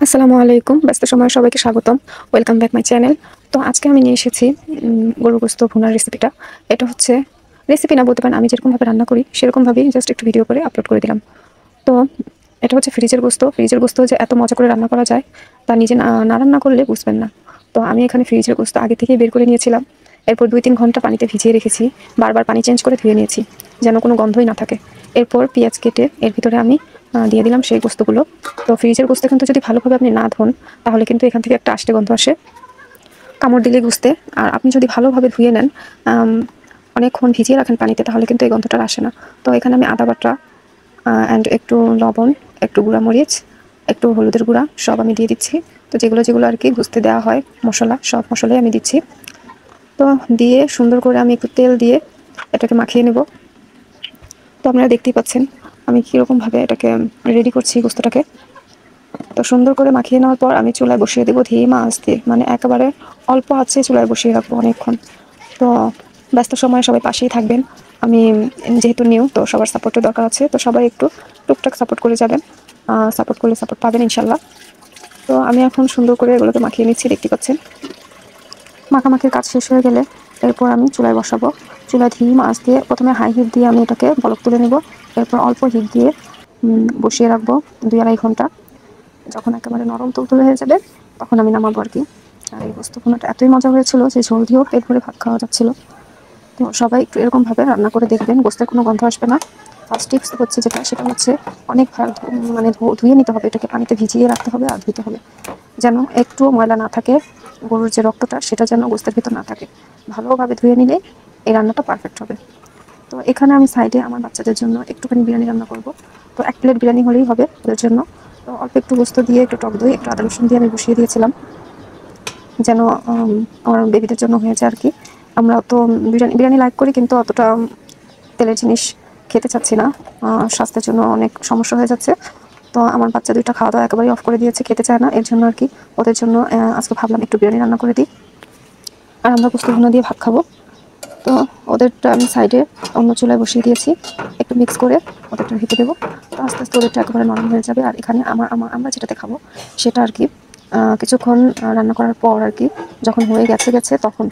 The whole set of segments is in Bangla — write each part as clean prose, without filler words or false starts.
আসসালামু আলাইকুম। ব্যস্ত সময়ে সবাইকে স্বাগতম। Welcome back my channel. তো আজকে আমি নিয়ে এসেছি গরুর গোশত ভুনার রেসিপিটা। এটা হচ্ছে রেসিপি না বলতে পারেন, আমি যেরকমভাবে রান্না করি সেরকমভাবেই জাস্ট একটু ভিডিও করে আপলোড করে দিলাম। তো এটা হচ্ছে ফ্রিজের গোশত। ফ্রিজের গোশত যে এত মজা করে রান্না করা যায় তা নিজে না রান্না করলে বুঝবেন না। তো আমি এখানে ফ্রিজের গোশত আগে থেকেই বের করে নিয়েছিলাম। এরপর 2-3 ঘন্টা পানিতে ভিজিয়ে রেখেছি। বারবার পানি চেঞ্জ করে ধুয়ে নিয়েছি যেন কোনো গন্ধই না থাকে। এরপর পেঁয়াজ কেটে এর ভিতরে আমি দিয়ে দিলাম সেই গোস্তগুলো। তো ফ্রিজের গোস্ত কিন্তু যদি ভালোভাবে আপনি না ধোন তাহলে কিন্তু এখান থেকে একটা আষ্টে গন্ধ আসে, কামড় দিলে গোস্তে। আর আপনি যদি ভালোভাবে ধুয়ে নেন, অনেকক্ষণ ভিজিয়ে রাখেন পানিতে, তাহলে কিন্তু এই গন্ধটা আসে না। তো এখানে আমি আদা বাটা অ্যান্ড একটু লবণ, একটু গুঁড়া মরিচ, একটু হলুদের গুঁড়া সব আমি দিয়ে দিচ্ছি। তো যেগুলো যেগুলো আর কি গোস্তে দেওয়া হয় মশলা, সব মশলাই আমি দিচ্ছি। তো দিয়ে সুন্দর করে আমি একটু তেল দিয়ে এটাকে মাখিয়ে নেব। তো আপনারা দেখতেই পাচ্ছেন আমি কীরকমভাবে এটাকে রেডি করছি গোস্তটাকে। তো সুন্দর করে মাখিয়ে নেওয়ার পর আমি চুলায় বসিয়ে দেবো ধিমা আঁচ দিয়ে, মানে একেবারে অল্প আঁচে চুলায় বসিয়ে রাখবো অনেকক্ষণ। তো ব্যস্ত সময়ে সবাই পাশেই থাকবেন। আমি যেহেতু নিউ, তো সবার সাপোর্টের দরকার আছে। তো সবাই একটু টুকটাক সাপোর্ট করে যাবেন, সাপোর্ট করলে সাপোর্ট পাবেন ইনশাল্লাহ। তো আমি এখন সুন্দর করে এগুলোকে মাখিয়ে নিচ্ছি, দেখতে পাচ্ছেন। মাখামাখির কাজ শেষ হয়ে গেলে এরপর আমি চুলায় বসাবো। চুলায় ধিম আঁচ দিয়ে প্রথমে হাই হিট দিয়ে আমি এটাকে বলক তুলে নেব। এরপর অল্প হিট দিয়ে বসিয়ে রাখবো 2-2.5 ঘন্টা। যখন একেবারে নরম তুলতুলে হয়ে যাবে তখন আমি নামাবো আর কি। আর এই গোস্ত ভুনাটা এতই মজা হয়েছিল যে ঝোল দিয়েও পেট ভরে ভাত খাওয়া যাচ্ছিল। তো সবাই একটু এরকমভাবে রান্না করে দেখবেন, গোস্তের কোনো গন্ধ আসবে না। ফার্স্ট টিপস হচ্ছে যেটা, সেটা হচ্ছে অনেক মানে ধুয়ে নিতে হবে, এটাকে পানিতে ভিজিয়ে রাখতে হবে আর ধুতে হবে যেন একটু ময়লা না থাকে। গরুর যে রক্তটা সেটা যেন গোস্তের ভিতর না থাকে। ভালোভাবে ধুয়ে নিলে এই রান্নাটা পারফেক্ট হবে। তো এখানে আমি সাইডে আমার বাচ্চাদের জন্য একটুখানি বিরিয়ানি রান্না করব। তো 1 প্লেট বিরিয়ানি হলেই হবে ওদের জন্য। তো অল্প একটু গোস্ত দিয়ে, একটু টক দই, একটু আদা রসুন দিয়ে আমি বসিয়ে দিয়েছিলাম যেন আমার বেবিদের জন্য হয়েছে আর কি। আমরা তো বিরিয়ানি লাইক করি, কিন্তু অতটা তেলের জিনিস খেতে চাচ্ছি না, স্বাস্থ্যের জন্য অনেক সমস্যা হয়ে যাচ্ছে। তো আমার বাচ্চা 2টা খাওয়া দাওয়া একেবারেই অফ করে দিয়েছে, খেতে চায় না। এর জন্য আর কি ওদের জন্য আজকে ভাবলাম একটু বিরিয়ানি রান্না করে দিই, আর আমরা গোস্ত ভুনা দিয়ে ভাত খাবো। তো ওদেরটা আমি সাইডে অন্য চুলায় বসিয়ে দিয়েছি, একটু মিক্স করে ওদেরটা রেখে দেবো। তো আস্তে আস্তে ওদেরটা একেবারে নরম হয়ে যাবে। আর এখানে আমরা যেটাতে খাবো সেটা আর কি কিছুক্ষণ রান্না করার পর আর কি, যখন হয়ে গেছে তখন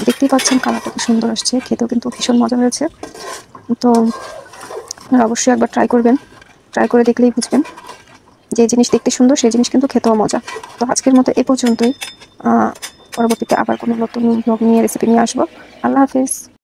দেখতেই পাচ্ছেন কালারটা কি সুন্দর আসছে, খেতেও কিন্তু ভীষণ মজা হয়েছে। তো আপনারা অবশ্যই একবার ট্রাই করবেন, ট্রাই করে দেখলেই বুঝবেন যে জিনিস দেখতে সুন্দর সেই জিনিস কিন্তু খেতেও মজা। তো আজকের মতো এ পর্যন্তই। পরবর্তীতে আবার কোনো নতুন ব্লগ নিয়ে, রেসিপি নিয়ে আসবো। আল্লাহ হাফেজ।